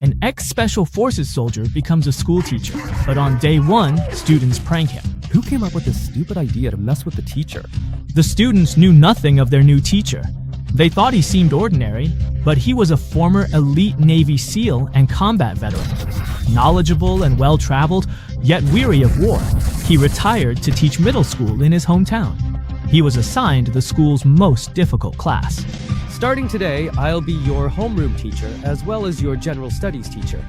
An ex-Special Forces soldier becomes a school teacher, but on day one, students prank him. Who came up with this stupid idea to mess with the teacher? The students knew nothing of their new teacher. They thought he seemed ordinary, but he was a former elite Navy SEAL and combat veteran. Knowledgeable and well-traveled, yet weary of war, he retired to teach middle school in his hometown. He was assigned the school's most difficult class. Starting today, I'll be your homeroom teacher as well as your general studies teacher.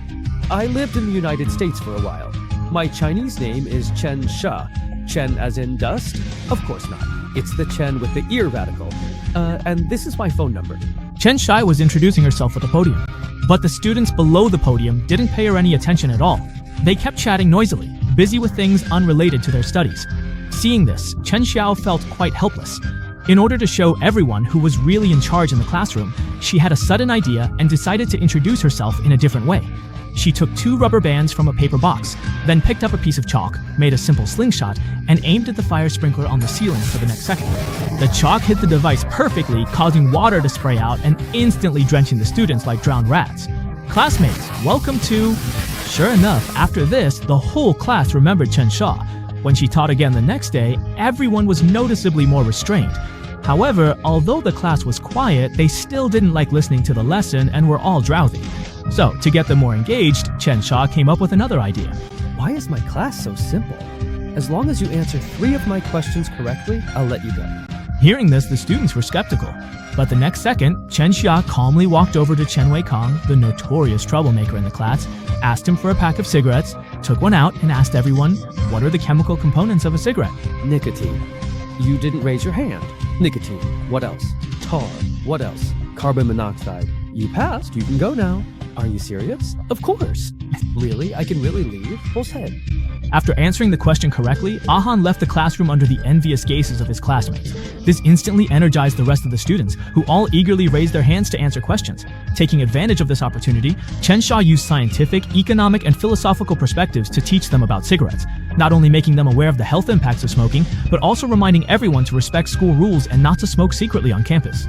I lived in the United States for a while. My Chinese name is Chen Sha. Chen as in dust? Of course not. It's the Chen with the ear radical. And this is my phone number. Chen Shai was introducing herself at the podium, but the students below the podium didn't pay her any attention at all. They kept chatting noisily, busy with things unrelated to their studies. Seeing this, Chen Xiao felt quite helpless. In order to show everyone who was really in charge in the classroom, she had a sudden idea and decided to introduce herself in a different way. She took 2 rubber bands from a paper box, then picked up a piece of chalk, made a simple slingshot, and aimed at the fire sprinkler on the ceiling for the next second. The chalk hit the device perfectly, causing water to spray out and instantly drenching the students like drowned rats. Classmates, welcome to... Sure enough, after this, the whole class remembered Chen Sha. When she taught again the next day, everyone was noticeably more restrained. However, although the class was quiet, they still didn't like listening to the lesson and were all drowsy. So, to get them more engaged, Chen Sha came up with another idea. Why is my class so simple? As long as you answer 3 of my questions correctly, I'll let you go. Hearing this, the students were skeptical. But the next second, Chen Xia calmly walked over to Chen Weikong, the notorious troublemaker in the class, asked him for a pack of cigarettes, took one out, and asked everyone, what are the chemical components of a cigarette? Nicotine. You didn't raise your hand. Nicotine. What else? Tar. What else? Carbon monoxide. You passed. You can go now. Are you serious? Of course. Really? I can really leave? Bull's head. After answering the question correctly, Ahan left the classroom under the envious gazes of his classmates. This instantly energized the rest of the students, who all eagerly raised their hands to answer questions. Taking advantage of this opportunity, Chen Sha used scientific, economic, and philosophical perspectives to teach them about cigarettes, not only making them aware of the health impacts of smoking, but also reminding everyone to respect school rules and not to smoke secretly on campus.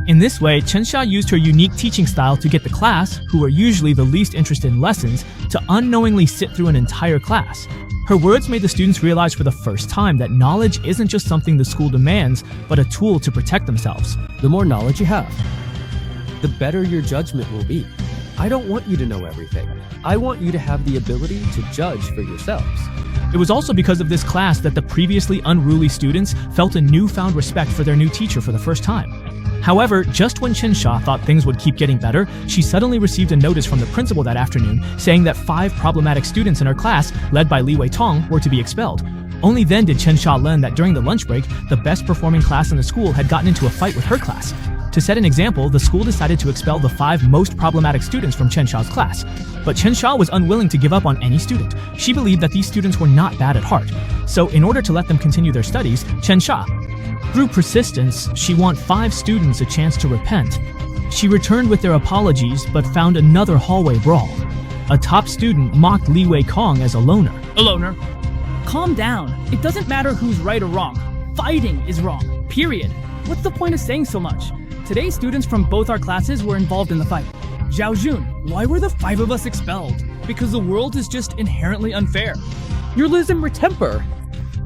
In this way, Chen Xia used her unique teaching style to get the class, who are usually the least interested in lessons, to unknowingly sit through an entire class. Her words made the students realize for the first time that knowledge isn't just something the school demands, but a tool to protect themselves. The more knowledge you have, the better your judgment will be. I don't want you to know everything. I want you to have the ability to judge for yourselves. It was also because of this class that the previously unruly students felt a newfound respect for their new teacher for the first time. However, just when Chen Sha thought things would keep getting better, she suddenly received a notice from the principal that afternoon saying that 5 problematic students in her class, led by Li Weitong, were to be expelled. Only then did Chen Sha learn that during the lunch break, the best performing class in the school had gotten into a fight with her class. To set an example, the school decided to expel the 5 most problematic students from Chen Sha's class. But Chen Sha was unwilling to give up on any student. She believed that these students were not bad at heart. So in order to let them continue their studies, Chen Sha, through persistence, she won 5 students a chance to repent. She returned with their apologies, but found another hallway brawl. A top student mocked Li Weikong as a loner. A loner? Calm down. It doesn't matter who's right or wrong. Fighting is wrong. Period. What's the point of saying so much? Today's students from both our classes were involved in the fight. Zhao Jun, why were the 5 of us expelled? Because the world is just inherently unfair. You're losing your temper.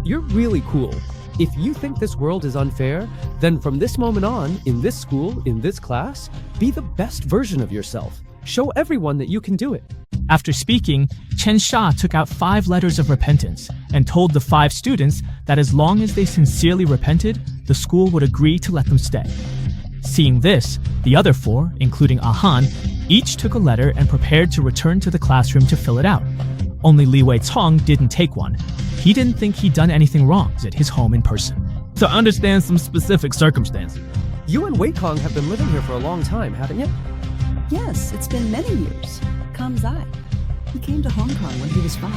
You're really cool. If you think this world is unfair, then from this moment on, in this school, in this class, be the best version of yourself. Show everyone that you can do it. After speaking, Chen Sha took out 5 letters of repentance and told the 5 students that as long as they sincerely repented, the school would agree to let them stay. Seeing this, the other 4, including Ahan, each took a letter and prepared to return to the classroom to fill it out. Only Li Weitong didn't take one. He didn't think he'd done anything wrong at his home in person. To understand some specific circumstances. You and Weikong have been living here for a long time, haven't you? Yes, it's been many years. Kamzai. He came to Hong Kong when he was 5.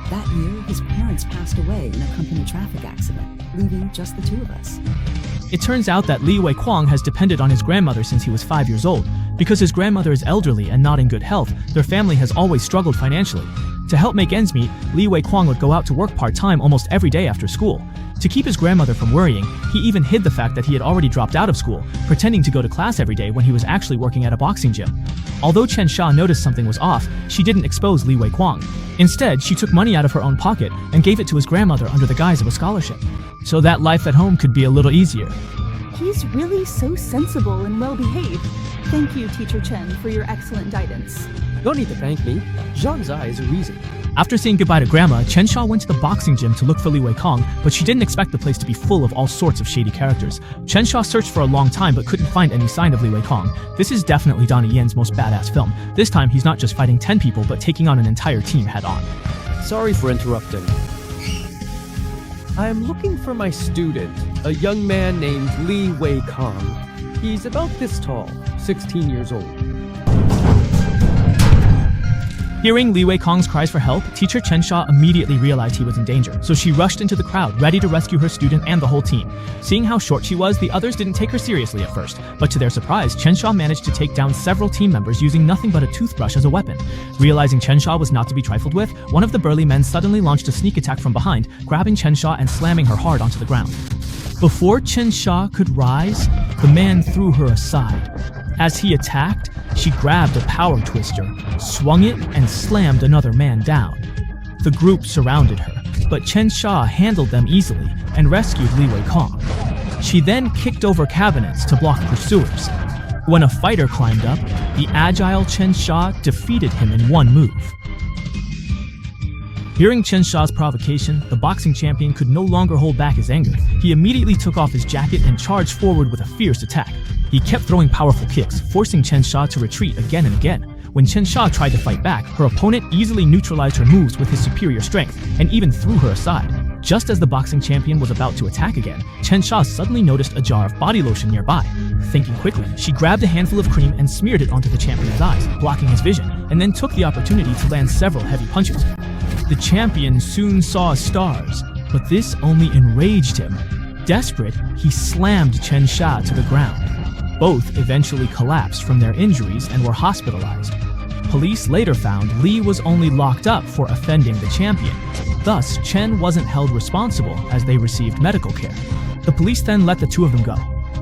That year, his parents passed away in a company traffic accident, leaving just the 2 of us. It turns out that Li Weikong has depended on his grandmother since he was 5 years old. Because his grandmother is elderly and not in good health, their family has always struggled financially. To help make ends meet, Li Weikong would go out to work part-time almost every day after school. To keep his grandmother from worrying, he even hid the fact that he had already dropped out of school, pretending to go to class every day when he was actually working at a boxing gym. Although Chen Sha noticed something was off, she didn't expose Li Wei-Kwang. Instead, she took money out of her own pocket and gave it to his grandmother under the guise of a scholarship, so that life at home could be a little easier. He's really so sensible and well-behaved. Thank you, Teacher Chen, for your excellent guidance. Don't need to thank me. Zhang Zai is a reason. After saying goodbye to Grandma, Chen Sha went to the boxing gym to look for Li Wei-Kong, but she didn't expect the place to be full of all sorts of shady characters. Chen Sha searched for a long time but couldn't find any sign of Li Wei-Kong. This is definitely Donnie Yen's most badass film. This time, he's not just fighting 10 people, but taking on an entire team head-on. Sorry for interrupting. I'm looking for my student, a young man named Li Wei-Kong. He's about this tall, 16 years old. Hearing Li Wei-Kong's cries for help, teacher Chen Sha immediately realized he was in danger, so she rushed into the crowd, ready to rescue her student and the whole team. Seeing how short she was, the others didn't take her seriously at first, but to their surprise, Chen Sha managed to take down several team members using nothing but a toothbrush as a weapon. Realizing Chen Sha was not to be trifled with, one of the burly men suddenly launched a sneak attack from behind, grabbing Chen Sha and slamming her hard onto the ground. Before Chen Sha could rise, the man threw her aside. As he attacked, she grabbed a power twister, swung it, and slammed another man down. The group surrounded her, but Chen Sha handled them easily and rescued Li Wei-Kong. She then kicked over cabinets to block pursuers. When a fighter climbed up, the agile Chen Sha defeated him in one move. Hearing Chen Sha's provocation, the boxing champion could no longer hold back his anger. He immediately took off his jacket and charged forward with a fierce attack. He kept throwing powerful kicks, forcing Chen Sha to retreat again and again. When Chen Sha tried to fight back, her opponent easily neutralized her moves with his superior strength and even threw her aside. Just as the boxing champion was about to attack again, Chen Sha suddenly noticed a jar of body lotion nearby. Thinking quickly, she grabbed a handful of cream and smeared it onto the champion's eyes, blocking his vision, and then took the opportunity to land several heavy punches. The champion soon saw stars, but this only enraged him. Desperate, he slammed Chen Sha to the ground. Both eventually collapsed from their injuries and were hospitalized. Police later found Li was only locked up for offending the champion. Thus, Chen wasn't held responsible as they received medical care. The police then let the two of them go.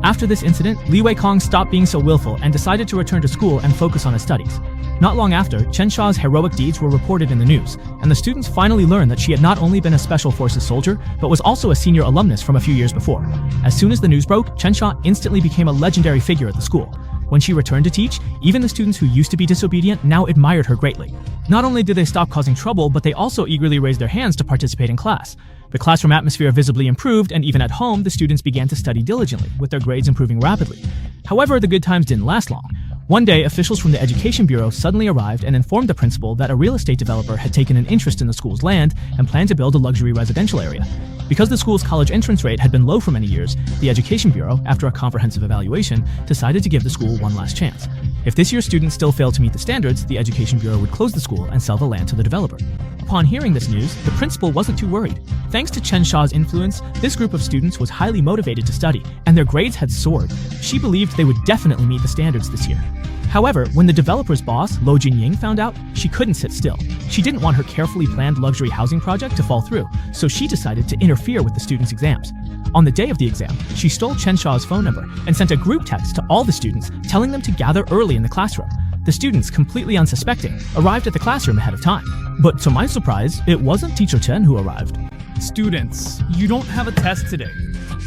After this incident, Li Wei-Kong stopped being so willful and decided to return to school and focus on his studies. Not long after, Chen Sha's heroic deeds were reported in the news, and the students finally learned that she had not only been a Special Forces soldier, but was also a senior alumnus from a few years before. As soon as the news broke, Chen Sha instantly became a legendary figure at the school. When she returned to teach, even the students who used to be disobedient now admired her greatly. Not only did they stop causing trouble, but they also eagerly raised their hands to participate in class. The classroom atmosphere visibly improved, and even at home, the students began to study diligently, with their grades improving rapidly. However, the good times didn't last long. One day, officials from the Education Bureau suddenly arrived and informed the principal that a real estate developer had taken an interest in the school's land and planned to build a luxury residential area. Because the school's college entrance rate had been low for many years, the Education Bureau, after a comprehensive evaluation, decided to give the school one last chance. If this year's students still failed to meet the standards, the Education Bureau would close the school and sell the land to the developer. Upon hearing this news, the principal wasn't too worried. Thanks to Chen Sha's influence, this group of students was highly motivated to study, and their grades had soared. She believed they would definitely meet the standards this year. However, when the developer's boss, Lo Jinying, found out, she couldn't sit still. She didn't want her carefully planned luxury housing project to fall through, so she decided to interfere with the students' exams. On the day of the exam, she stole Chen Sha's phone number and sent a group text to all the students telling them to gather early in the classroom. The students, completely unsuspecting, arrived at the classroom ahead of time. But to my surprise, it wasn't Teacher Chen who arrived. Students, you don't have a test today.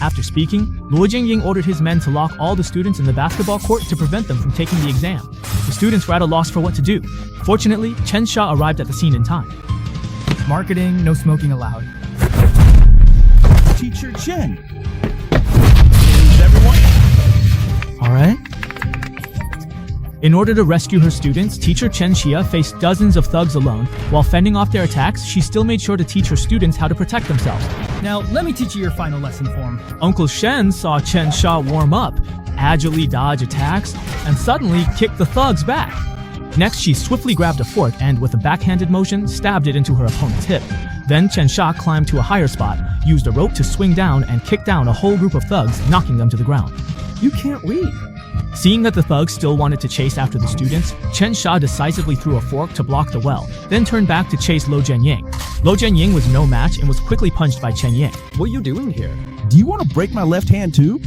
After speaking, Luo Jingying ordered his men to lock all the students in the basketball court to prevent them from taking the exam. The students were at a loss for what to do. Fortunately, Chen Sha arrived at the scene in time. Marketing, no smoking allowed. Teacher Chen. Is everyone? All right. In order to rescue her students, teacher Chen Xia faced dozens of thugs alone. While fending off their attacks, she still made sure to teach her students how to protect themselves. Now, let me teach you your final lesson form. Uncle Shen saw Chen Sha warm up, agilely dodge attacks, and suddenly kick the thugs back. Next, she swiftly grabbed a fork and, with a backhanded motion, stabbed it into her opponent's hip. Then Chen Sha climbed to a higher spot, used a rope to swing down, and kicked down a whole group of thugs, knocking them to the ground. You can't read. Seeing that the thugs still wanted to chase after the students, Chen Sha decisively threw a fork to block the well, then turned back to chase Lo Jianying. Lo Jianying was no match and was quickly punched by Chen Ying. What are you doing here? Do you want to break my left hand too?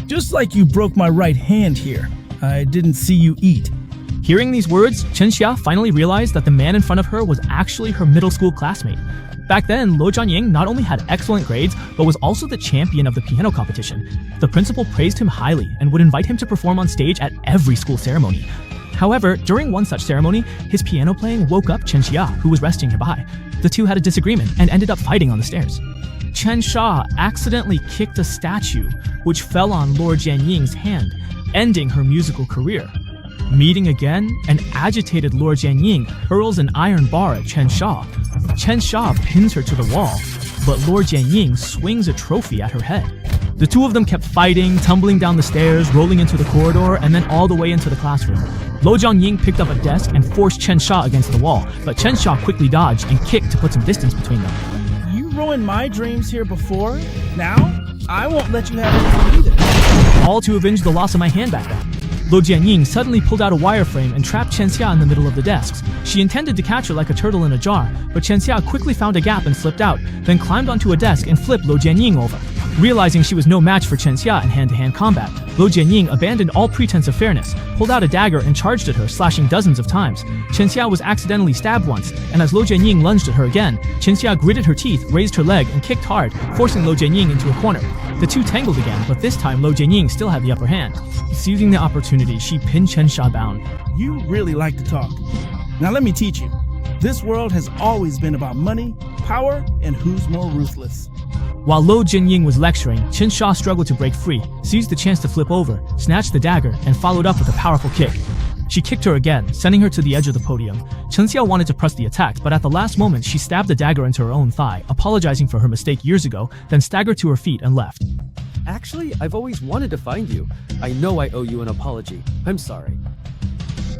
Just like you broke my right hand here. I didn't see you eat. Hearing these words, Chen Xia finally realized that the man in front of her was actually her middle school classmate. Back then, Lo Jianying not only had excellent grades, but was also the champion of the piano competition. The principal praised him highly and would invite him to perform on stage at every school ceremony. However, during one such ceremony, his piano playing woke up Chen Xia, who was resting nearby. The two had a disagreement and ended up fighting on the stairs. Chen Xia accidentally kicked a statue, which fell on Lo Jianying's hand, ending her musical career. Meeting again, an agitated Lo Jianying hurls an iron bar at Chen Xia. Chen Xia pins her to the wall, but Lo Jianying swings a trophy at her head. The two of them kept fighting, tumbling down the stairs, rolling into the corridor, and then all the way into the classroom. Lo Jianying picked up a desk and forced Chen Xia against the wall, but Chen Xia quickly dodged and kicked to put some distance between them. You ruined my dreams here before. Now, I won't let you have it either. All to avenge the loss of my hand back then. Lo Jianying suddenly pulled out a wireframe and trapped Chen Xia in the middle of the desks. She intended to catch her like a turtle in a jar, but Chen Xia quickly found a gap and slipped out, then climbed onto a desk and flipped Lo Jianying over. Realizing she was no match for Chen Xia in hand-to-hand combat, Lo Jianying abandoned all pretense of fairness, pulled out a dagger and charged at her, slashing dozens of times. Chen Xia was accidentally stabbed once, and as Lo Jianying lunged at her again, Chen Xia gritted her teeth, raised her leg, and kicked hard, forcing Lo Jianying into a corner. The two tangled again, but this time Lo Jianying still had the upper hand. Seizing the opportunity, she pinned Chen Xia down. You really like to talk. Now let me teach you. This world has always been about money, power, and who's more ruthless. While Lo Jianying was lecturing, Chen Xia struggled to break free, seized the chance to flip over, snatched the dagger, and followed up with a powerful kick. She kicked her again, sending her to the edge of the podium. Chen Xia wanted to press the attack, but at the last moment she stabbed the dagger into her own thigh, apologizing for her mistake years ago, then staggered to her feet and left. Actually, I've always wanted to find you. I know I owe you an apology. I'm sorry.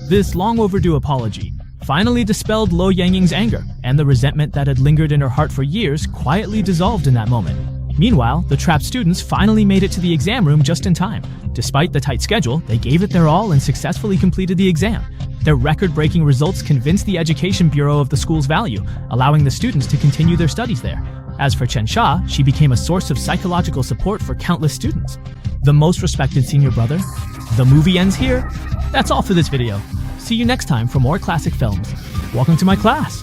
This long overdue apology finally dispelled Lo Jianying's anger, and the resentment that had lingered in her heart for years quietly dissolved in that moment. Meanwhile, the trapped students finally made it to the exam room just in time. Despite the tight schedule, they gave it their all and successfully completed the exam. Their record-breaking results convinced the Education Bureau of the school's value, allowing the students to continue their studies there. As for Chen Xia, she became a source of psychological support for countless students. The most respected senior brother. The movie ends here. That's all for this video. See you next time for more classic films. Welcome to my class.